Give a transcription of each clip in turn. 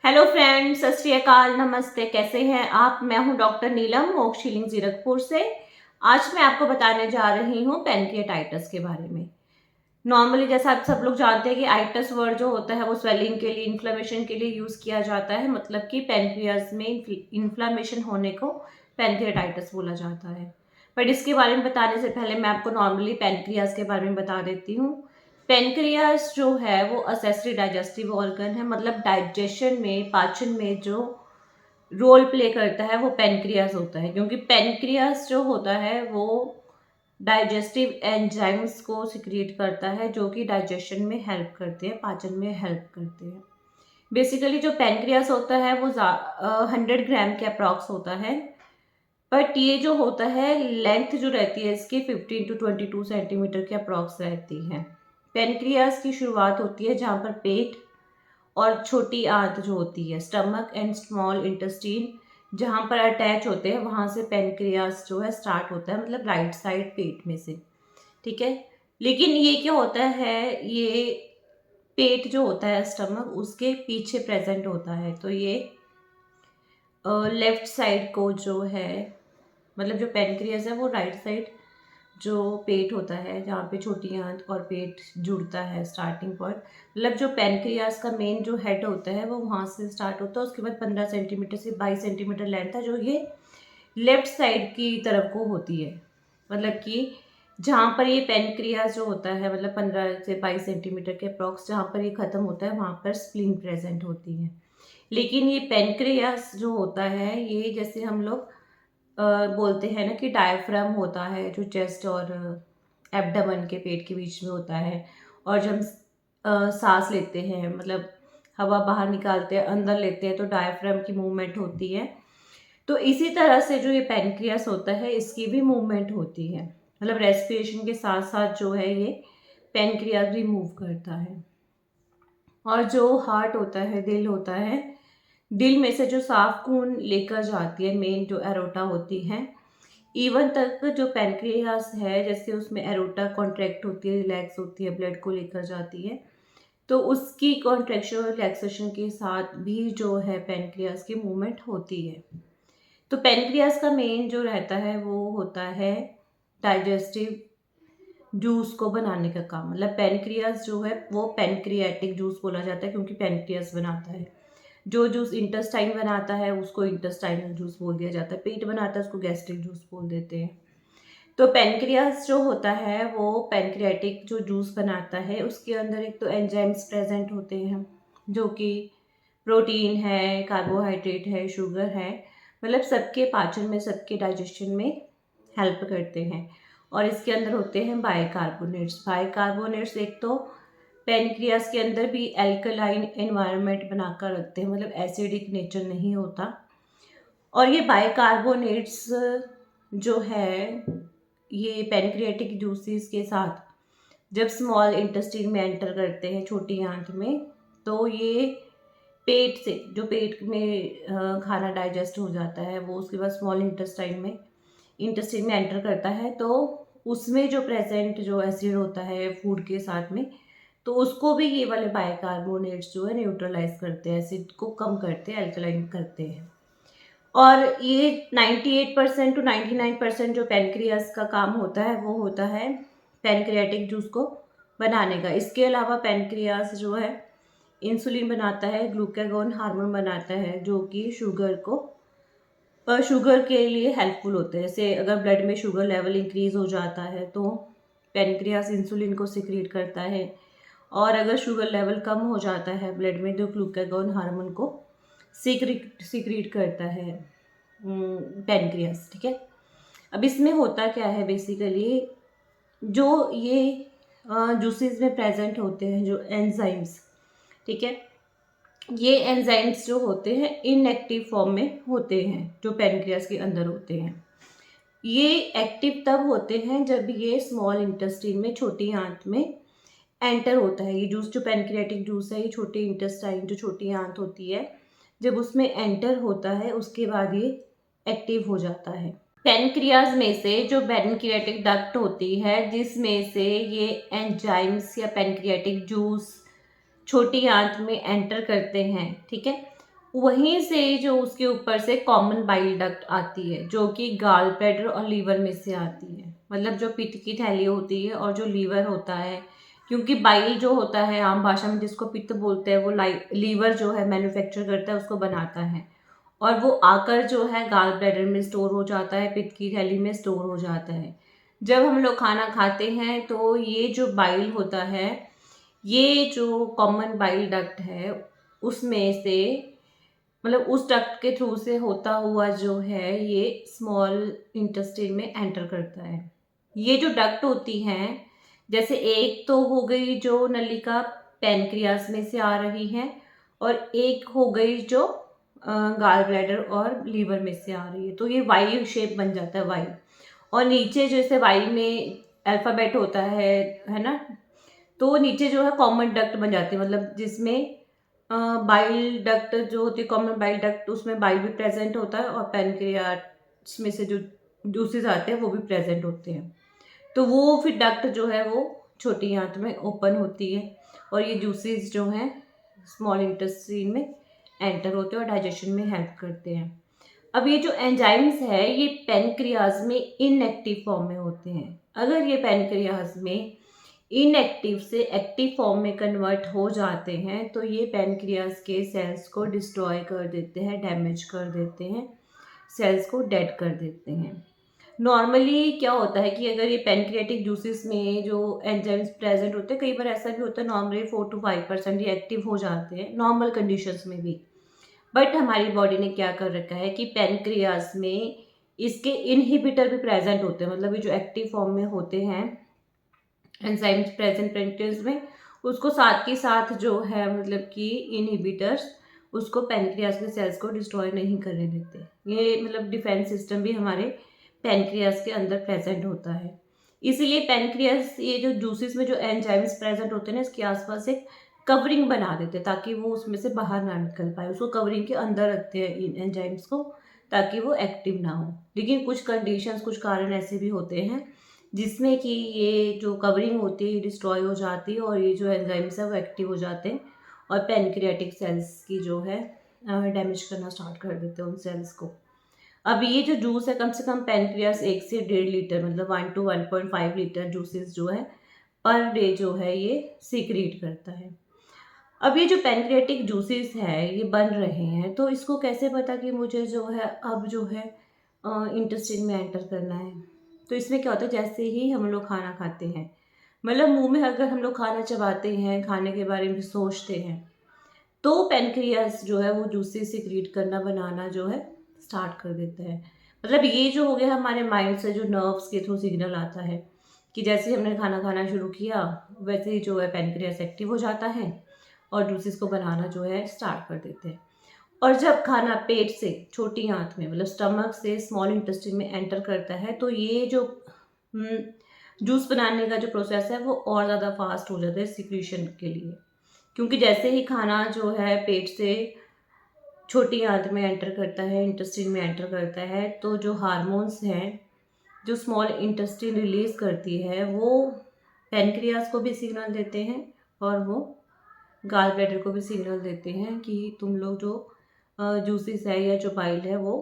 Hello friends, सत श्री अकाल, नमस्ते। कैसे हैं आप? मैं हूं डॉक्टर नीलम मोक्ष हीलिंग जीरकपुर से। आज मैं आपको बताने जा रही हूं पैनक्रियाटाइटिस के बारे में। नॉर्मली जैसा आप सब लोग जानते हैं कि आइटिस वर्ड जो होता है वो स्वेलिंग के लिए, इन्फ्लेमेशन के लिए यूज किया जाता है। मतलब कि पैनक्रियाज में इन्फ्लेमेशन होने को पैनक्रियाटाइटिस बोला जाता है। बट इसके बारे में बताने से पहले मैं आपको नॉर्मली पैनक्रियाज के बारे में बता देती हूँ। पैनक्रियाज जो है वो असेसरी डाइजेस्टिव ऑर्गन है। मतलब डाइजेशन में, पाचन में जो रोल प्ले करता है वो पैनक्रियाज होता है। क्योंकि पैनक्रियाज जो होता है वो डाइजेस्टिव एंजाइम्स को सिक्रिएट करता है, जो कि डाइजेशन में हेल्प करते हैं, पाचन में हेल्प करते हैं। बेसिकली जो पैनक्रियास होता है वो 100 ग्राम के अप्रॉक्स होता है। बट ये जो होता है, लेंथ जो रहती है इसकी 15 to 22 सेंटीमीटर के अप्रॉक्स रहती है। पैनक्रियास की शुरुआत होती है जहाँ पर पेट और छोटी आंत जो होती है, स्टमक एंड स्मॉल इंटेस्टाइन, जहाँ पर अटैच होते हैं, वहाँ से पैनक्रियास जो है स्टार्ट होता है। मतलब राइट साइड पेट में से, ठीक है। लेकिन ये क्या होता है, ये पेट जो होता है, स्टमक, उसके पीछे प्रेजेंट होता है। तो ये लेफ्ट साइड को जो है, मतलब जो पैनक्रियास है वो राइट साइड जो पेट होता है, जहाँ पे छोटी आंत और पेट जुड़ता है, स्टार्टिंग पॉइंट। मतलब जो पैनक्रियास का मेन जो हेड होता है वो वहाँ से स्टार्ट होता है। उसके बाद 15 सेंटीमीटर से 22 सेंटीमीटर लेंथ है जो ये लेफ्ट साइड की तरफ को होती है। मतलब कि जहाँ पर ये पैनक्रियास जो होता है, मतलब 15 से 22 सेंटीमीटर के अप्रॉक्स जहाँ पर ये ख़त्म होता है, वहाँ पर स्प्लीन प्रेजेंट होती है। लेकिन ये पैनक्रियास जो होता है, ये जैसे हम लोग बोलते हैं ना कि डायफ्राम होता है जो चेस्ट और एब्डोमेन के, पेट के बीच में होता है। और जब हम सांस लेते हैं, मतलब हवा बाहर निकालते हैं, अंदर लेते हैं, तो डायफ्राम की मूवमेंट होती है। तो इसी तरह से जो ये पैनक्रियास होता है, इसकी भी मूवमेंट होती है। मतलब रेस्पिरेशन के साथ साथ जो है ये पैनक्रियास भी मूव करता है। और जो हार्ट होता है, दिल होता है, दिल में से जो साफ खून लेकर जाती है, मेन जो एरोटा होती है, इवन तक जो पैनक्रियास है, जैसे उसमें एरोटा कॉन्ट्रैक्ट होती है, रिलैक्स होती है, ब्लड को लेकर जाती है, तो उसकी कॉन्ट्रैक्शन और रिलैक्सेशन के साथ भी जो है पैनक्रियास की मूवमेंट होती है। तो पैनक्रियास का मेन जो रहता है वो होता है डाइजेस्टिव जूस को बनाने का काम। मतलब पैनक्रियास जो है वो पैनक्रियाटिक जूस बोला जाता है, क्योंकि पैनक्रियास बनाता है। जो जूस इंटेस्टाइन बनाता है उसको इंटेस्टाइनल जूस बोल दिया जाता है, पेट बनाता है उसको गैस्ट्रिक जूस बोल देते हैं। तो पैनक्रियास जो होता है वो पैनक्रियाटिक जो जूस बनाता है, उसके अंदर एक तो एंजाइम्स प्रेजेंट होते हैं, जो कि प्रोटीन है, कार्बोहाइड्रेट है, शुगर है। मतलब सबके पाचन में, सबके डाइजेशन में हेल्प करते हैं। और इसके अंदर होते हैं बाइकार्बोनेट्स। बाइकार्बोनेट्स एक तो पैनक्रियास के अंदर भी एल्कलाइन एनवायरनमेंट बनाकर रखते हैं, मतलब एसिडिक नेचर नहीं होता। और ये बाइकार्बोनेट्स जो है, ये पैनक्रियाटिक जूसेस के साथ जब स्मॉल इंटेस्टाइन में एंटर करते हैं, छोटी आंत में, तो ये पेट से, जो पेट में खाना डाइजेस्ट हो जाता है, वो उसके बाद स्मॉल इंटेस्टाइन में एंटर करता है। तो उसमें जो प्रेजेंट जो एसिड होता है फूड के साथ में, तो उसको भी ये वाले बाइकार्बोनेट्स जो है न्यूट्रलाइज करते हैं, एसिड को कम करते हैं, अल्कलाइन करते हैं। और ये 98% टू 99% जो पैनक्रियास का काम होता है वो होता है पैनक्रियाटिक जूस को बनाने का। इसके अलावा पैनक्रियास जो है इंसुलिन बनाता है, ग्लूकागोन हार्मोन बनाता है, जो कि शुगर के लिए हेल्पफुल होते हैं। जैसे अगर ब्लड में शुगर लेवल इंक्रीज हो जाता है तो पैनक्रियास इंसुलिन को सिक्रीट करता है। और अगर शुगर लेवल कम हो जाता है ब्लड में, तो ग्लूकागोन हार्मोन को सिक्रीट करता है पैनक्रियास, ठीक है। अब इसमें होता क्या है, बेसिकली जो ये जूसेस में प्रेजेंट होते हैं जो एंजाइम्स, ठीक है, ये एंजाइम्स जो होते हैं इनएक्टिव फॉर्म में होते हैं, जो पैनक्रियास के अंदर होते हैं। ये एक्टिव तब होते हैं जब ये स्मॉल इंटेस्टाइन में, छोटी आंत में एंटर होता है। ये जूस जो पैनक्रियाटिक जूस है, ये छोटी इंटेस्टाइन, जो छोटी आंत होती है, जब उसमें एंटर होता है उसके बाद ये एक्टिव हो जाता है। पैनक्रियाज में से जो पैनक्रियाटिक डक्ट होती है, जिसमें से ये एंजाइम्स या पैनक्रियाटिक जूस छोटी आंत में एंटर करते हैं, ठीक है, वहीं से जो उसके ऊपर से कॉमन बाइल डक्ट आती है, जो कि गाल ब्लैडर और लीवर में से आती है। मतलब जो पित्त की थैली होती है और जो लीवर होता है, क्योंकि बाइल जो होता है आम भाषा में जिसको पित्त बोलते हैं, वो लीवर जो है मैन्युफैक्चर करता है, उसको बनाता है, और वो आकर जो है गाल ब्लैडर में स्टोर हो जाता है, पित्त की थैली में स्टोर हो जाता है। जब हम लोग खाना खाते हैं तो ये जो बाइल होता है, ये जो कॉमन बाइल डक्ट है उसमें से, मतलब उस डक्ट के थ्रू से होता हुआ जो है ये स्मॉल इंटेस्टाइन में एंटर करता है। ये जो डक्ट होती हैं, जैसे एक तो हो गई जो नलिका पैनक्रियास में से आ रही है, और एक हो गई जो गाल ब्लैडर और लीवर में से आ रही है, तो ये वाई शेप बन जाता है, वाई। और नीचे जैसे वाई में अल्फ़ाबेट होता है ना, तो नीचे जो है कॉमन डक्ट बन जाते हैं, मतलब जिसमें बाइल डक्ट जो होती है, कॉमन बाइल डक्ट, उसमें बाइल भी प्रेजेंट होता है और पैनक्रियास में से जो जूसेस आते हैं वो भी प्रेजेंट होते हैं। तो वो फिर डक्ट जो है वो छोटी आंत में ओपन होती है, और ये जूसेस जो हैं स्मॉल इंटेस्टाइन में एंटर होते हैं और डाइजेशन में हेल्प करते हैं। अब ये जो एंजाइम्स है ये पैनक्रियाज में इनएक्टिव फॉर्म में होते हैं। अगर ये पैनक्रियाज में इनएक्टिव से एक्टिव फॉर्म में कन्वर्ट हो जाते हैं तो ये पैनक्रियाज के सेल्स को डिस्ट्रॉय कर देते हैं, डैमेज कर देते हैं, सेल्स को डेड कर देते हैं। नॉर्मली क्या होता है कि अगर ये पैनक्रियाटिक जूसेस में जो एंजाइम्स प्रेजेंट होते हैं, कई बार ऐसा भी होता है नॉर्मली 4 to 5% ये एक्टिव हो जाते हैं नॉर्मल कंडीशंस में भी। बट हमारी बॉडी ने क्या कर रखा है कि पैनक्रियास में इसके इनहिबिटर भी प्रेजेंट होते हैं, मतलब ये जो एक्टिव फॉर्म में होते हैं एंजाइम्स प्रेजेंट पैनक्रियास में, उसको साथ के साथ जो है मतलब कि इनहिबिटर्स उसको पैनक्रियास के सेल्स को डिस्ट्रॉय नहीं करने देते। ये मतलब डिफेंस सिस्टम भी हमारे पैनक्रियास के अंदर प्रेजेंट होता है। इसीलिए पैनक्रियास ये जो जूसेस में जो एंजाइम्स प्रेजेंट होते हैं ना, इसके आसपास एक कवरिंग बना देते हैं ताकि वो उसमें से बाहर ना निकल पाए। उसको कवरिंग के अंदर रखते हैं इन एंजाइम्स को, ताकि वो एक्टिव ना हो। लेकिन कुछ कंडीशंस, कुछ कारण ऐसे भी होते हैं जिसमें कि ये जो कवरिंग होती है ये डिस्ट्रॉय हो जाती है और ये जो एंजाइम्स है वो एक्टिव हो जाते हैं और पैनक्रियाटिक सेल्स की जो है डैमेज करना स्टार्ट कर देते हैं उन सेल्स को। अब ये जो जूस है, कम से कम पैनक्रियास 1 से 1.5 लीटर, मतलब 1 to 1.5 लीटर जूसेस जो है पर डे जो है ये सीक्रेट करता है। अब ये जो पैनक्रियाटिक जूसेस है ये बन रहे हैं, तो इसको कैसे पता कि मुझे जो है अब जो है इंटेस्टाइन में एंटर करना है। तो इसमें क्या होता है, जैसे ही हम लोग खाना खाते हैं, मतलब मुंह में अगर हम लोग खाना चबाते हैं, खाने के बारे में सोचते हैं, तो पैनक्रियास जो है वो जूसेस सीक्रेट करना, बनाना जो है स्टार्ट कर देता है। मतलब ये जो हो गया हमारे माइंड से जो नर्व्स के थ्रू सिग्नल आता है कि जैसे ही हमने खाना खाना शुरू किया वैसे ही जो है पैनक्रियास एक्टिव हो जाता है और जूसेस को बनाना जो है स्टार्ट कर देते हैं। और जब खाना पेट से छोटी आंत में, मतलब स्टमक से स्मॉल इंटेस्टाइन में एंटर करता है, तो ये जो जूस बनाने का जो प्रोसेस है वो और ज़्यादा फास्ट हो जाता है सिक्रीशन के लिए। क्योंकि जैसे ही खाना जो है पेट से छोटी आंत में एंटर करता है, इंटेस्टाइन में एंटर करता है, तो जो हार्मोन्स हैं जो स्मॉल इंटेस्टाइन रिलीज करती है वो पैनक्रियास को भी सिग्नल देते हैं और वो गाल ब्लैडर को भी सिग्नल देते हैं कि तुम लोग जो जूसेस है या जो बाइल है वो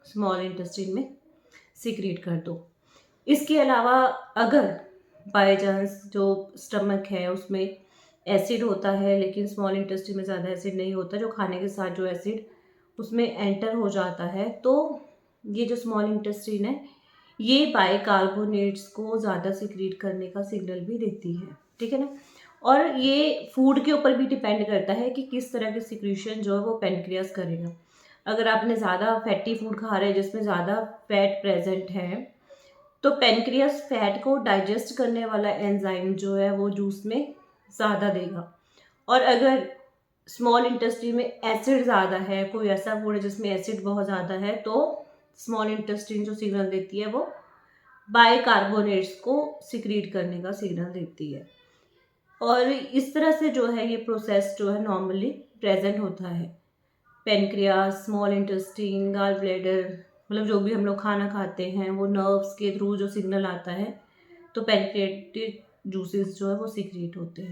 स्मॉल इंटेस्टाइन में सीक्रेट कर दो। इसके अलावा अगर बाय चांस जो स्टमक है उसमें एसिड होता है, लेकिन स्मॉल इंटेस्टाइन में ज़्यादा एसिड नहीं होता, जो खाने के साथ जो एसिड उसमें एंटर हो जाता है, तो ये जो स्मॉल इंटेस्टाइन है ये बाइकार्बोनेट्स को ज़्यादा सीक्रेट करने का सिग्नल भी देती है। ठीक है ना। और ये फूड के ऊपर भी डिपेंड करता है कि किस तरह की सिक्रीशन जो है वो पैनक्रियास करेगा। अगर आपने ज़्यादा फैटी फूड खा रहे हैं जिसमें ज़्यादा फैट प्रेजेंट है, तो पैनक्रियास फैट को डाइजेस्ट करने वाला एंजाइम जो है वो जूस में ज़्यादा देगा। और अगर स्मॉल इंटेस्टाइन में एसिड ज़्यादा है, कोई ऐसा फूड है जिसमें एसिड बहुत ज़्यादा है, तो स्मॉल इंटेस्टाइन जो सिग्नल देती है वो बाइकार्बोनेट्स को सीक्रेट करने का सिग्नल देती है। और इस तरह से जो है ये प्रोसेस जो है नॉर्मली प्रेजेंट होता है। Pancreas, small intestine, gall bladder, मतलब जो भी हम लोग खाना खाते हैं वो नर्व्स के थ्रू जो सिग्नल आता है, तो पेनक्रियाटिक जूसेस जो है वो सीक्रेट होते हैं।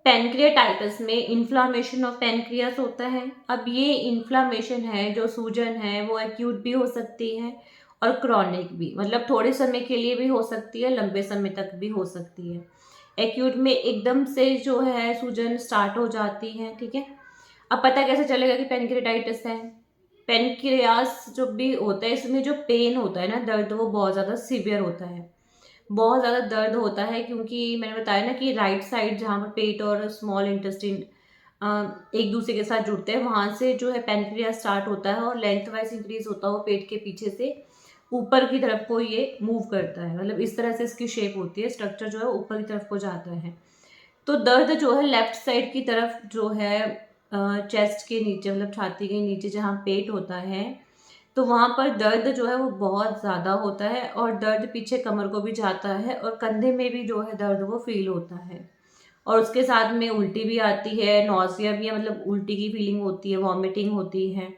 पैनक्रियाटाइटिस में इन्फ्लामेशन ऑफ पैनक्रियास होता है। अब ये इन्फ्लामेशन है, जो सूजन है, वो एक्यूट भी हो सकती है और क्रॉनिक भी, मतलब थोड़े समय के लिए भी हो सकती है, लंबे समय तक भी हो सकती है। एक्यूट में एकदम से जो है सूजन स्टार्ट हो जाती है, ठीक है। अब पता कैसे चलेगा कि पैनक्रियाटाइटिस है? पैनक्रियास जो भी होता है, इसमें जो पेन होता है ना, दर्द, वो बहुत ज़्यादा सीवियर होता है। बहुत ज़्यादा दर्द होता है क्योंकि मैंने बताया ना कि राइट साइड जहाँ पर पेट और स्मॉल इंटेस्टाइन एक दूसरे के साथ जुड़ते हैं, वहाँ से जो है पैनक्रियास स्टार्ट होता है और लेंथ वाइज इंक्रीज होता है वो पेट के पीछे से ऊपर की तरफ को ये मूव करता है। मतलब इस तरह से इसकी शेप होती है, स्ट्रक्चर जो है ऊपर की तरफ को जाता है। तो दर्द जो है लेफ्ट साइड की तरफ जो है चेस्ट के नीचे, मतलब छाती के नीचे जहाँ पेट होता है, तो वहाँ पर दर्द जो है वो बहुत ज़्यादा होता है और दर्द पीछे कमर को भी जाता है और कंधे में भी जो है दर्द वो फील होता है। और उसके साथ में उल्टी भी आती है, नौसिया भी है, मतलब उल्टी की फीलिंग होती है, वॉमिटिंग होती है।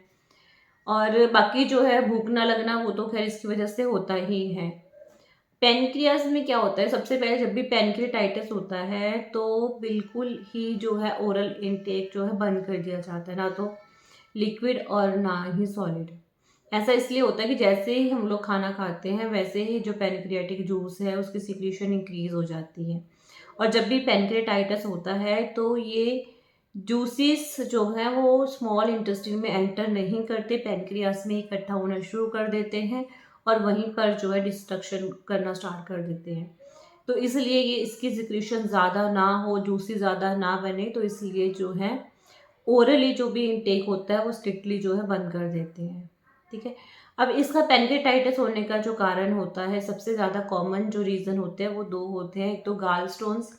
और बाकी जो है भूख ना लगना, वो तो खैर इसकी वजह से होता ही है। पैनक्रियास में क्या होता है, सबसे पहले जब भी पैनक्रियाटाइटिस होता है तो बिल्कुल ही जो है ओरल इनटेक जो है बंद कर दिया जाता है, ना तो लिक्विड और ना ही सॉलिड। ऐसा इसलिए होता है कि जैसे ही हम लोग खाना खाते हैं वैसे ही जो पैनक्रियाटिक जूस है उसकी सिक्रीशन इंक्रीज हो जाती है। और जब भी पैनक्रियाटाइटिस होता है तो ये जूसेस जो हैं वो स्मॉल इंटेस्टाइन में एंटर नहीं करते, पैनक्रियास में इकट्ठा होना शुरू कर देते हैं और वहीं पर जो है डिस्ट्रक्शन करना स्टार्ट कर देते हैं। तो इसलिए ये इसकी सिक्रीशन ज़्यादा ना हो, जूसी ज़्यादा ना बने, तो इसलिए जो है ओरली जो भी इनटेक होता है वो स्ट्रिक्टली जो है बंद कर देते हैं, ठीक है। अब इसका पैनक्रियाटाइटिस होने का जो कारण होता है, सबसे ज़्यादा कॉमन जो रीज़न होते हैं वो दो होते हैं। एक तो गाल स्टोन्स,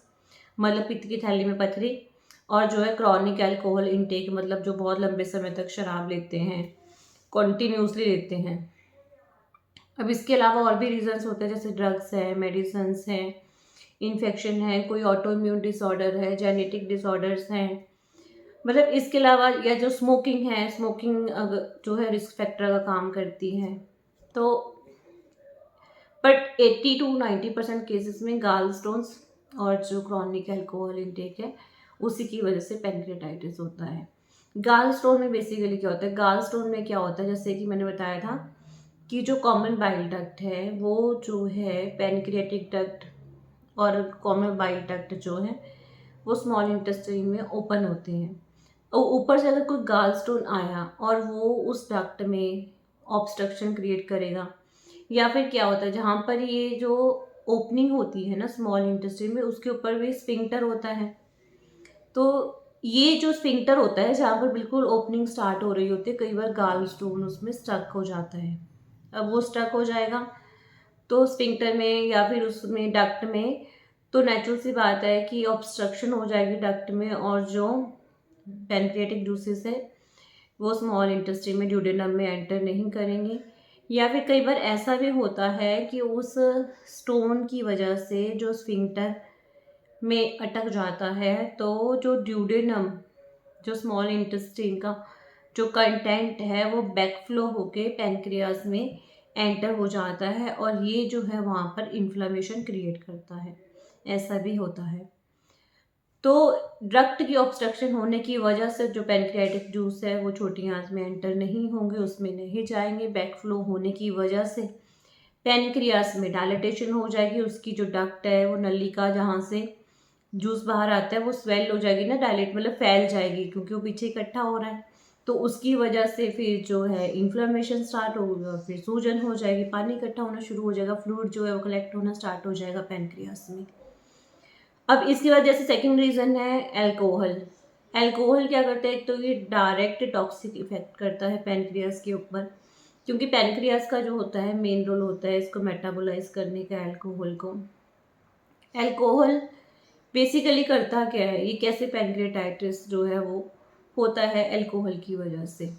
मतलब पित्त की थैली में पथरी, और जो है क्रॉनिक अल्कोहल इनटेक, मतलब जो बहुत लंबे समय तक शराब लेते हैं, कॉन्टीन्यूसली लेते हैं। अब इसके अलावा और भी रीजंस होते हैं, जैसे ड्रग्स है, मेडिसन्स हैं, इन्फेक्शन है, कोई ऑटो इम्यून डिसऑर्डर है, जेनेटिक डिसऑर्डर्स हैं। मतलब इसके अलावा या जो स्मोकिंग है, स्मोकिंग अगर जो है रिस्क फैक्टर का काम करती है। तो बट 80 to 90% केसेस में गाल स्टोन्स और जो क्रॉनिक अल्कोहल इनटेक है उसी की वजह से पैनक्रियाटाइटिस होता है। गाल स्टोन में बेसिकली क्या होता है, गाल स्टोन में क्या होता है, जैसे कि मैंने बताया था कि जो कॉमन बाइल डक्ट है वो जो है पैनक्रियाटिक डक्ट और कॉमन बाइल डक्ट जो है वो स्मॉल इंटेस्टाइन में ओपन होते हैं। और ऊपर से अगर कोई गाल स्टोन आया और वो उस डक्ट में ऑब्स्ट्रक्शन क्रिएट करेगा, या फिर क्या होता है जहाँ पर ये जो ओपनिंग होती है ना स्मॉल इंटेस्टाइन में, उसके ऊपर भी स्फिंक्टर होता है। तो ये जो स्फिंक्टर होता है जहाँ पर बिल्कुल ओपनिंग स्टार्ट हो रही होती है, कई बार गाल स्टोन उसमें स्टक हो जाता है। अब वो स्टक हो जाएगा तो स्फिंक्टर में या फिर उसमें डक्ट में, तो नेचुरल सी बात है कि ऑब्स्ट्रक्शन हो जाएगी डक्ट में और जो पैनक्रियाटिक जूसेस है वो स्मॉल इंटेस्टाइन में, ड्यूडेनम में एंटर नहीं करेंगे। या फिर कई बार ऐसा भी होता है कि उस स्टोन की वजह से जो स्फिंक्टर में अटक जाता है, तो जो ड्यूडेनम, जो स्मॉल इंटेस्टाइन का जो कंटेंट है वो बैकफ्लो होके पैनक्रियास में एंटर हो जाता है और ये जो है वहाँ पर इन्फ्लामेशन क्रिएट करता है। ऐसा भी होता है। तो रक्त की ऑब्स्ट्रक्शन होने की वजह से जो पैनक्रियाटिक जूस है वो छोटी आंत में एंटर नहीं होंगे, उसमें नहीं जाएंगे। बैकफ्लो होने की वजह से पैनक्रियास में डायलिटेशन हो जाएगी, उसकी जो डक्ट है वो नलिका जहाँ से जूस बाहर आता है वो स्वेल हो जाएगी ना, डायलेट मतलब फैल जाएगी क्योंकि वो पीछे इकट्ठा हो रहा है। तो उसकी वजह से फिर जो है इन्फ्लेमेशन स्टार्ट होगा, फिर सूजन हो जाएगी, पानी इकट्ठा होना शुरू हो जाएगा, फ्लूइड जो है वो कलेक्ट होना स्टार्ट हो जाएगा पैनक्रियास में। अब इसके बाद जैसे सेकंड रीज़न है अल्कोहल। अल्कोहल क्या करता है, एक तो ये डायरेक्ट टॉक्सिक इफेक्ट करता है पैनक्रियास के ऊपर, क्योंकि पैनक्रियास का जो होता है मेन रोल होता है इसको मेटाबोलाइज करने का, अल्कोहल को। अल्कोहल बेसिकली करता क्या है, ये कैसे पैनक्रियाटाइटिस जो है वो होता है अल्कोहल की वजह से।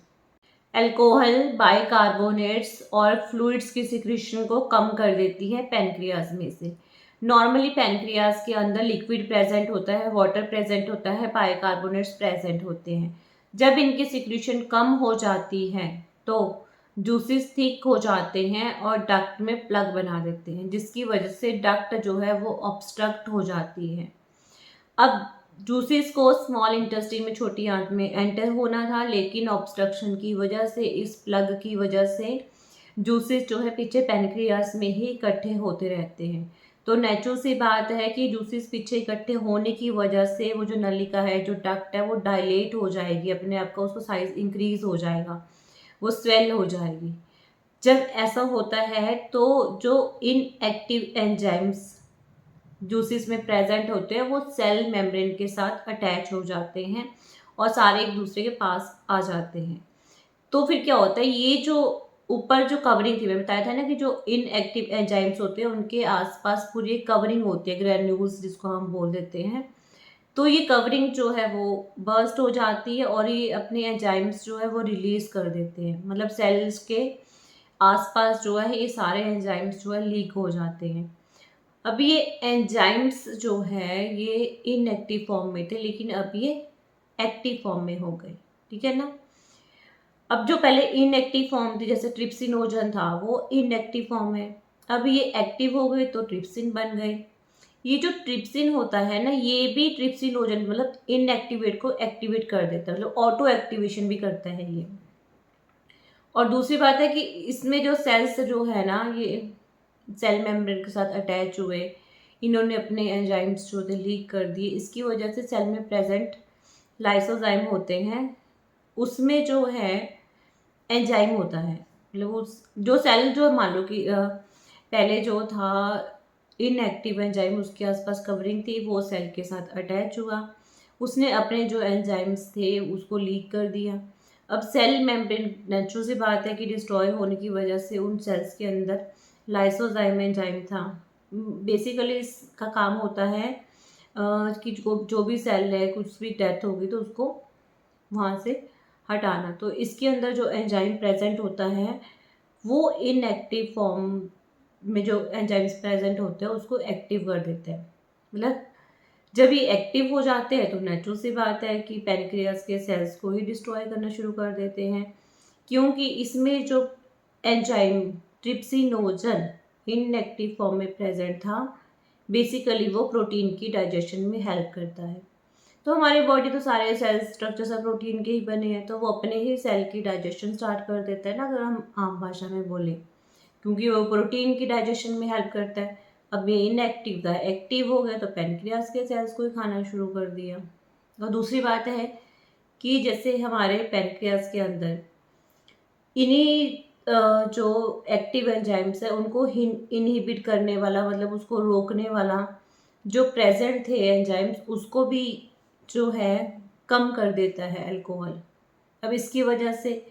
अल्कोहल बाइकार्बोनेट्स और फ्लूइड्स की सिक्रीशन को कम कर देती है पैनक्रियाज में से। नॉर्मली पैनक्रियाज के अंदर लिक्विड प्रेजेंट होता है, वाटर प्रेजेंट होता है, बाइकार्बोनेट्स प्रेजेंट होते हैं। जब इनकी सिक्रीशन कम हो जाती है तो जूसेस थिक हो जाते हैं और डक्ट में प्लग बना देते हैं, जिसकी वजह से डक्ट जो है वो ऑब्स्ट्रक्ट हो जाती है। अब जूसेस को स्मॉल इंटेस्टाइन में, छोटी आंत में एंटर होना था, लेकिन ऑब्स्ट्रक्शन की वजह से, इस प्लग की वजह से जूसेस जो है पीछे पैनक्रियास में ही इकट्ठे होते रहते हैं। तो नेचुरल सी बात है कि जूसेस पीछे इकट्ठे होने की वजह से वो जो नलिका है, जो डक्ट है, वो डायलेट हो जाएगी अपने आप का, उसका साइज इंक्रीज हो जाएगा, वो स्वेल हो जाएगी। जब ऐसा होता है तो जो इनएक्टिव एंजाइम्स जूसेस में प्रेजेंट होते हैं वो सेल मेम्ब्रेन के साथ अटैच हो जाते हैं और सारे एक दूसरे के पास आ जाते हैं। तो फिर क्या होता है, ये जो ऊपर जो कवरिंग थी, मैं बताया था ना कि जो इनएक्टिव एंजाइम्स होते हैं उनके आसपास पूरी कवरिंग होती है, ग्रेन्यूल्स जिसको हम बोल देते हैं। तो ये कवरिंग जो है वो बर्स्ट हो जाती है और ये अपने एंजाइम्स जो है वो रिलीज कर देते हैं। मतलब सेल्स के आसपास जो है ये सारे एंजाइम्स जो है लीक हो जाते हैं। अब ये एंजाइम्स जो है ये इनएक्टिव फॉर्म में थे, लेकिन अब ये एक्टिव फॉर्म में हो गए, ठीक है ना। अब जो पहले इनएक्टिव फॉर्म थी, जैसे ट्रिप्सिनोजन था, वो इनएक्टिव फॉर्म है। अब ये एक्टिव हो गए तो ट्रिप्सिन बन गए। ये जो ट्रिप्सिन होता है ना, ये भी ट्रिप्सिनोजन मतलब इनएक्टिवेट को एक्टिवेट कर देता है, मतलब ऑटो एक्टिवेशन भी करता है ये। और दूसरी बात है कि इसमें जो सेल्स जो है ना, ये सेल मेम्ब्रेन के साथ अटैच हुए, इन्होंने अपने एंजाइम्स जो थे लीक कर दिए, इसकी वजह से सेल में प्रेजेंट लाइसोजाइम होते हैं, उसमें जो है एंजाइम होता है। मतलब उस जो सेल जो मान लो कि पहले जो था इनएक्टिव एंजाइम, उसके आसपास कवरिंग थी, वो सेल के साथ अटैच हुआ, उसने अपने जो एंजाइम्स थे उसको लीक कर दिया। अब सेल मेम्ब्रेन नेचुरल सी बात है कि डिस्ट्रॉय होने की वजह से उन सेल्स के अंदर लाइसोजाइम एंजाइम था। बेसिकली इसका काम होता है कि जो भी सेल है, कुछ भी डेथ होगी तो उसको वहाँ से हटाना। तो इसके अंदर जो एंजाइम प्रेजेंट होता है वो इनएक्टिव फॉर्म में जो एंजाइम्स प्रेजेंट होते हैं उसको एक्टिव कर देते हैं। मतलब जब ये एक्टिव हो जाते हैं तो नेचुरल सी बात है कि पैनक्रियास के सेल्स को ही डिस्ट्रॉय करना शुरू कर देते हैं, क्योंकि इसमें जो एंजाइम ट्रिप्सिनोजन इनएक्टिव फॉर्म में प्रेजेंट था, बेसिकली वो प्रोटीन की डाइजेशन में हेल्प करता है। तो हमारी बॉडी तो सारे सेल स्ट्रक्चर सब प्रोटीन के ही बने हैं, तो वो अपने ही सेल की डाइजेशन स्टार्ट कर देता है ना, अगर हम आम भाषा में बोले, क्योंकि वो प्रोटीन की डाइजेशन में हेल्प करता है। अब ये इनएक्टिव था, एक्टिव हो गया तो पैनक्रियास के सेल्स को ही खाना शुरू कर दिया। और दूसरी बात है कि जैसे हमारे पैनक्रियास के अंदर इन्हीं जो एक्टिव एंजाइम्स है उनको इनहिबिट करने वाला, मतलब उसको रोकने वाला जो प्रेजेंट थे एंजाइम्स, उसको भी जो है कम कर देता है अल्कोहल। अब इसकी वजह से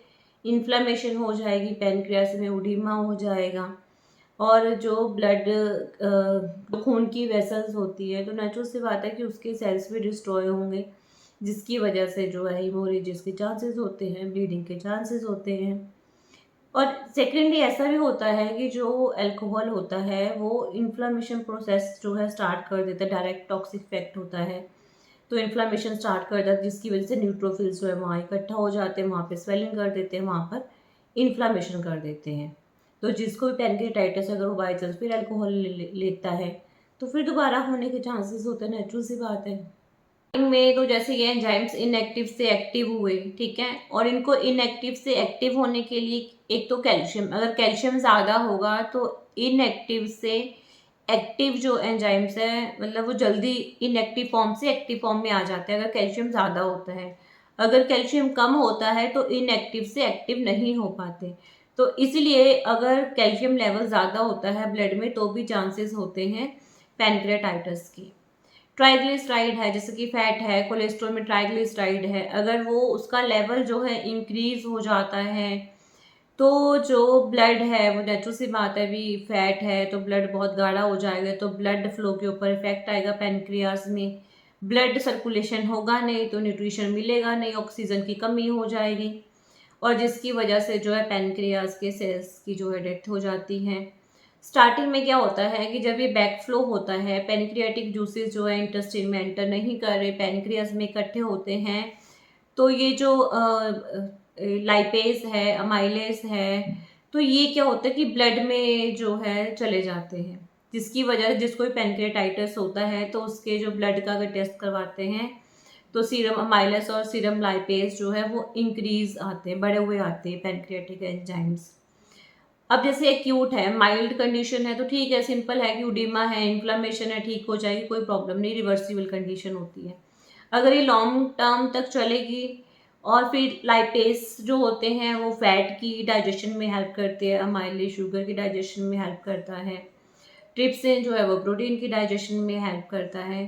इन्फ्लेमेशन हो जाएगी, पैनक्रियास में उडीमा हो जाएगा, और जो ब्लड खून की वेसल्स होती है तो नेचुरल सी बात है कि उसके सेल्स भी डिस्ट्रॉय होंगे, जिसकी वजह से जो है हीमोरेजिस के चांसेस होते हैं, ब्लीडिंग के चांसेस होते हैं। और सेकेंडली ऐसा भी होता है कि जो अल्कोहल होता है वो इन्फ्लामेशन प्रोसेस जो है स्टार्ट कर देता है, डायरेक्ट टॉक्सिक इफेक्ट होता है, तो इन्फ्लामेशन स्टार्ट कर देता है, जिसकी वजह से न्यूट्रोफिल्स जो है वहाँ इकट्ठा हो जाते हैं, वहाँ पे स्वेलिंग कर देते हैं, वहाँ पर इन्फ्लामेशन कर देते हैं। तो जिसको भी पैनक्रियाटाइटिस अगर वो बाई चांस फिर अल्कोहल लेता है तो फिर दोबारा होने के चांसेस होते हैं, नेचुरल सी बात है। में तो जैसे ये एंजाइम्स इनएक्टिव से एक्टिव हुए, ठीक है, और इनको इनएक्टिव से एक्टिव होने के लिए एक तो कैल्शियम, अगर कैल्शियम ज़्यादा होगा तो इनएक्टिव से एक्टिव जो एंजाइम्स है, मतलब वो जल्दी इनएक्टिव फॉर्म से एक्टिव फॉर्म में आ जाते हैं अगर कैल्शियम ज़्यादा होता है। अगर कैल्शियम कम होता है तो इनएक्टिव से एक्टिव नहीं हो पाते। तो इसलिए अगर कैल्शियम लेवल ज़्यादा होता है ब्लड में तो भी चांसेस होते हैं पैनक्रियाटाइटिस की। ट्राइग्लिसराइड है, जैसे कि फैट है, कोलेस्ट्रॉल में ट्राइग्लिसराइड है, अगर वो उसका लेवल जो है इंक्रीज हो जाता है तो जो ब्लड है, वो नेचुरल सी बात है, भी फैट है तो ब्लड बहुत गाढ़ा हो जाएगा, तो ब्लड फ्लो के ऊपर इफेक्ट आएगा पैनक्रियास में। ब्लड सर्कुलेशन होगा नहीं तो न्यूट्रिशन मिलेगा नहीं, ऑक्सीजन की कमी हो जाएगी, और जिसकी वजह से जो है पैनक्रियास के सेल्स की जो है डेथ हो जाती है। स्टार्टिंग में क्या होता है कि जब ये बैक फ्लो होता है, पैनक्रियाटिक जूसेस जो है इंटेस्टाइन में एंटर नहीं कर रहे, पैनक्रियास में इकट्ठे होते हैं, तो ये जो लाइपेज है, अमाइलेज है, तो ये क्या होता है कि ब्लड में जो है चले जाते हैं। जिसकी वजह से जिसको भी पैनक्रेटाइटिस होता है तो उसके जो ब्लड का अगर टेस्ट करवाते हैं तो सीरम अमाइलस और सीरम लाइपेज जो है वो इंक्रीज आते हैं, बढ़े हुए आते हैं पैनक्रियाटिक एंजाइम्स। अब जैसे एक्यूट है, माइल्ड कंडीशन है तो ठीक है, सिंपल है कि उडीमा है, इन्फ्लामेशन है, ठीक हो जाएगी, कोई प्रॉब्लम नहीं, रिवर्सिबल कंडीशन होती है। अगर ये लॉन्ग टर्म तक चलेगी और फिर लाइपेस जो होते हैं वो फैट की डाइजेशन में हेल्प करते हैं, अमाइलेज शुगर की डाइजेशन में हेल्प करता है, ट्रिप्सिन जो है वो प्रोटीन की डाइजेशन में हेल्प करता है।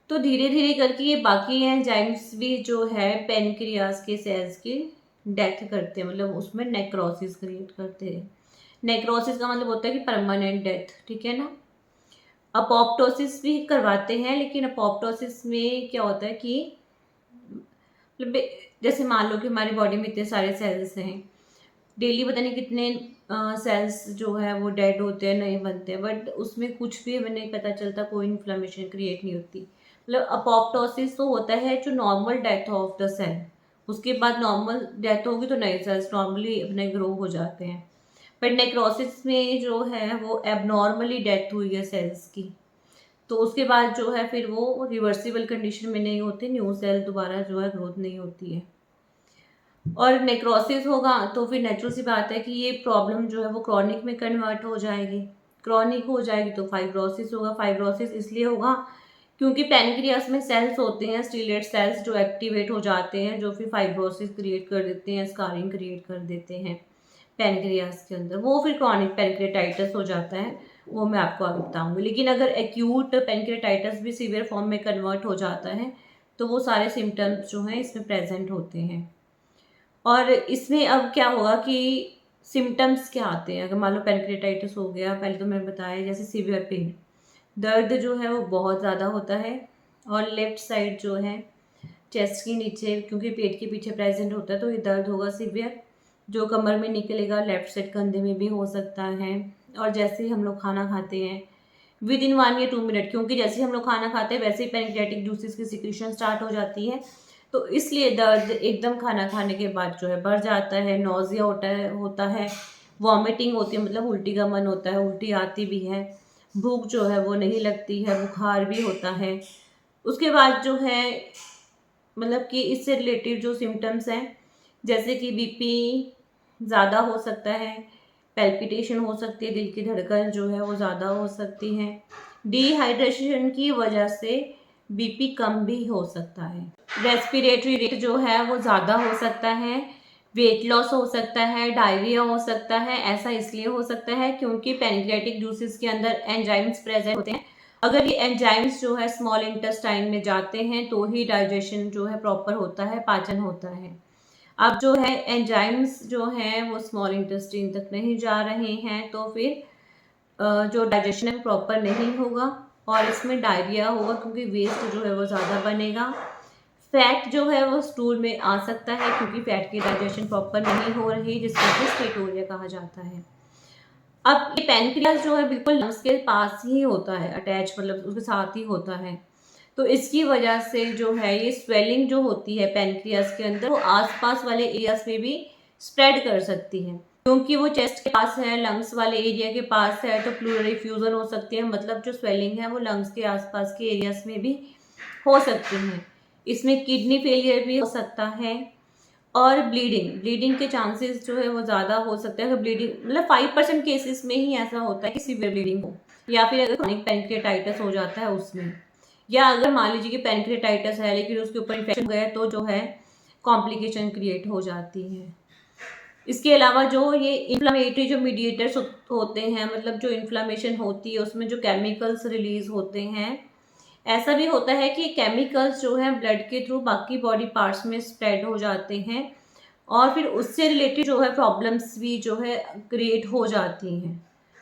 तो धीरे धीरे करके ये बाकी एंजाइम्स भी जो है पेनक्रियाज के सेल्स की डेथ करते हैं, मतलब उसमें नेक्रोसिस क्रिएट करते हैं। नेक्रोसिस का मतलब होता है कि परमानेंट डेथ, ठीक है ना। अपोप्टोसिस भी करवाते हैं, लेकिन अपोप्टोसिस में क्या होता है कि मतलब जैसे मान लो कि हमारी बॉडी में इतने सारे सेल्स हैं, डेली पता नहीं कितने सेल्स जो है वो डेड होते हैं, नहीं बनते हैं, बट उसमें कुछ भी हमें नहीं पता चलता, कोई इन्फ्लेमेशन क्रिएट नहीं होती। मतलब अपोप्टोसिस तो होता है जो normal death of the cell, उसके बाद नॉर्मल डेथ होगी तो नए सेल्स नॉर्मली अपने ग्रो हो जाते हैं। बट नेक्रोसिस में जो है वो एबनॉर्मली डेथ हुई है सेल्स की, तो उसके बाद जो है फिर वो रिवर्सिबल कंडीशन में नहीं होते, न्यू सेल दोबारा जो है ग्रोथ नहीं होती है। और नेक्रोसिस होगा तो फिर नेचुरल सी बात है कि ये प्रॉब्लम जो है वो क्रॉनिक में कन्वर्ट हो जाएगी, क्रॉनिक हो जाएगी तो फाइब्रोसिस होगा। फाइब्रोसिस इसलिए होगा क्योंकि पैनक्रियास में सेल्स होते हैं, स्टीलेट सेल्स, जो एक्टिवेट हो जाते हैं, जो फिर फाइब्रोसिस क्रिएट कर देते हैं, स्कारिंग क्रिएट कर देते हैं पैनक्रियास के अंदर, वो फिर क्रॉनिक पैनक्रेटाइटिस हो जाता है, वो मैं आपको आगे बताऊंगी। लेकिन अगर एक्यूट पैनक्रेटाइटिस भी सीवियर फॉर्म में कन्वर्ट हो जाता है तो वो सारे सिम्टम्स जो हैं इसमें प्रेजेंट होते हैं। और इसमें अब क्या होगा कि सिम्टम्स क्या आते हैं, अगर मान लो पैनक्रेटाइटिस हो गया, पहले तो मैंने बताया जैसे सीवियर पेन, दर्द जो है वो बहुत ज़्यादा होता है, और लेफ्ट साइड जो है चेस्ट के नीचे, क्योंकि पेट के पीछे प्रेजेंट होता है तो ये दर्द होगा सीवियर, जो कमर में निकलेगा, लेफ्ट साइड कंधे में भी हो सकता है। और जैसे ही हम लोग खाना खाते हैं विद इन 1 या 2 मिनट, क्योंकि जैसे ही हम लोग खाना खाते हैं वैसे ही पैनक्रियाटिक जूसेस की सिक्रीशन स्टार्ट हो जाती है, तो इसलिए दर्द एकदम खाना खाने के बाद जो है बढ़ जाता है, नोज़िया होता है, वॉमिटिंग होती है, मतलब उल्टी का मन होता है, उल्टी आती भी है, भूख जो है वो नहीं लगती है, बुखार भी होता है। उसके बाद जो है मतलब कि इससे रिलेटेड जो सिम्टम्स हैं, जैसे कि बीपी ज़्यादा हो सकता है, पैल्पिटेशन हो सकती है, दिल की धड़कन जो है वो ज़्यादा हो सकती है, डिहाइड्रेशन की वजह से बीपी कम भी हो सकता है, रेस्पिरेटरी रेट जो है वो ज़्यादा हो सकता है, वेट लॉस हो सकता है, डायरिया हो सकता है। ऐसा इसलिए हो सकता है क्योंकि पैनक्रियाटिक जूसेस के अंदर एंजाइम्स प्रेजेंट होते हैं। अगर ये एंजाइम्स जो है स्मॉल इंटेस्टाइन में जाते हैं तो ही डाइजेशन जो है प्रॉपर होता है, पाचन होता है। अब जो है एंजाइम्स जो हैं वो स्मॉल इंटेस्टाइन तक नहीं जा रहे हैं तो फिर जो डाइजेशन है प्रॉपर नहीं होगा और इसमें डायरिया होगा, क्योंकि वेस्ट जो है वो ज़्यादा बनेगा। फैट जो है वो स्टूल में आ सकता है क्योंकि फैट की डाइजेशन प्रॉपर नहीं हो रही, जिसको कि स्टेटोरिया कहा जाता है। अब ये पैनक्रियास जो है बिल्कुल लंग्स के पास ही होता है, अटैच, मतलब उसके साथ ही होता है, तो इसकी वजह से जो है ये स्वेलिंग जो होती है पैनक्रियास के अंदर वो आसपास वाले एरियाज में भी स्प्रेड कर सकती है, क्योंकि वो चेस्ट के पास है, लंग्स वाले एरिया के पास है, तो प्लूरल इफ्यूजन हो सकती है, मतलब जो स्वेलिंग है वो लंग्स के आसपास के एरियाज में भी हो सकती है। इसमें किडनी फेलियर भी हो सकता है, और ब्लीडिंग के चांसेस जो है वो ज़्यादा हो सकते हैं। अगर ब्लीडिंग मतलब 5% केसेस में ही ऐसा होता है कि सीवियर ब्लीडिंग हो, या फिर अगर क्रॉनिक पैनक्रियाटाइटिस हो जाता है उसमें, या अगर मान लीजिए कि पैनक्रियाटाइटिस है लेकिन उसके ऊपर इन्फेक्शन गया तो जो है कॉम्प्लिकेशन क्रिएट हो जाती है। इसके अलावा जो ये इन्फ्लामेटरी जो मीडिएटर्स होते हैं, मतलब जो इन्फ्लामेशन होती है उसमें जो केमिकल्स रिलीज होते हैं, ऐसा भी होता है कि केमिकल्स जो है ब्लड के थ्रू बाकी बॉडी पार्ट्स में स्प्रेड हो जाते हैं और फिर उससे रिलेटेड जो है प्रॉब्लम्स भी जो है क्रिएट हो जाती हैं।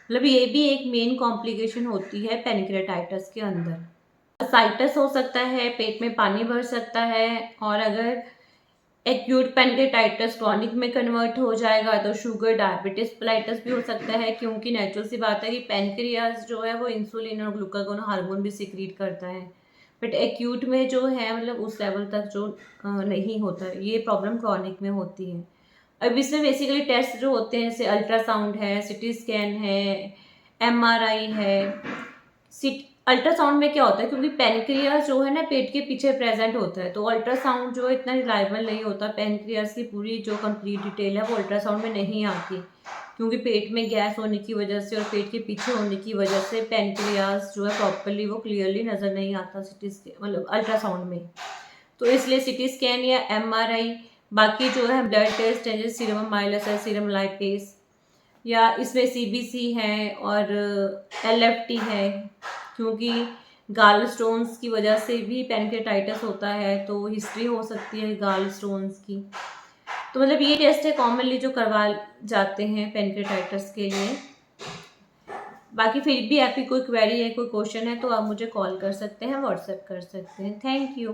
मतलब ये भी एक मेन कॉम्प्लिकेशन होती है पैनक्रियाटाइटिस के अंदर। साइटस हो सकता है, पेट में पानी भर सकता है, और अगर एक्यूट पैनक्रियाटाइटिस क्रॉनिक में कन्वर्ट हो जाएगा तो शुगर डायबिटीज पेलाइटिस भी हो सकता है, क्योंकि नेचुरल सी बात है कि पैनक्रियास जो है वो इंसुलिन और ग्लूकागोन हार्मोन भी सिक्रीट करता है, बट एक्यूट में जो है मतलब उस लेवल तक जो नहीं होता है, ये प्रॉब्लम क्रॉनिक में होती है। अब इसमें बेसिकली टेस्ट जो होते हैं जैसे अल्ट्रासाउंड है, सिटी स्कैन है, एमआरआई है। सिट अल्ट्रासाउंड में क्या होता है, क्योंकि पैनक्रियास जो है ना पेट के पीछे प्रेजेंट होता है, तो अल्ट्रासाउंड जो है इतना रिलायबल नहीं होता। पैनक्रियास की पूरी जो कंप्लीट डिटेल है वो अल्ट्रासाउंड में नहीं आती, क्योंकि पेट में गैस होने की वजह से और पेट के पीछे होने की वजह से पैनक्रियास जो है प्रॉपरली वो क्लियरली नज़र नहीं आता सिटी मतलब अल्ट्रासाउंड में। तो इसलिए सिटी स्कैन या एमआरआई, बाकी जो है ब्लड टेस्ट है जैसे सीरम माइलस है, सीरम लाइपेस, या इसमें सीबीसी है और एलएफटी है, क्योंकि गाल स्टोन्स की वजह से भी पैनक्रेटाइटिस होता है, तो हिस्ट्री हो सकती है गाल स्टोन्स की। तो मतलब ये टेस्ट है कॉमनली जो करवा जाते हैं पैनक्रेटाइटिस के लिए। बाकी फिर भी आपकी कोई क्वेरी है, कोई क्वेश्चन है, तो आप मुझे कॉल कर सकते हैं, व्हाट्सएप कर सकते हैं। Thank you.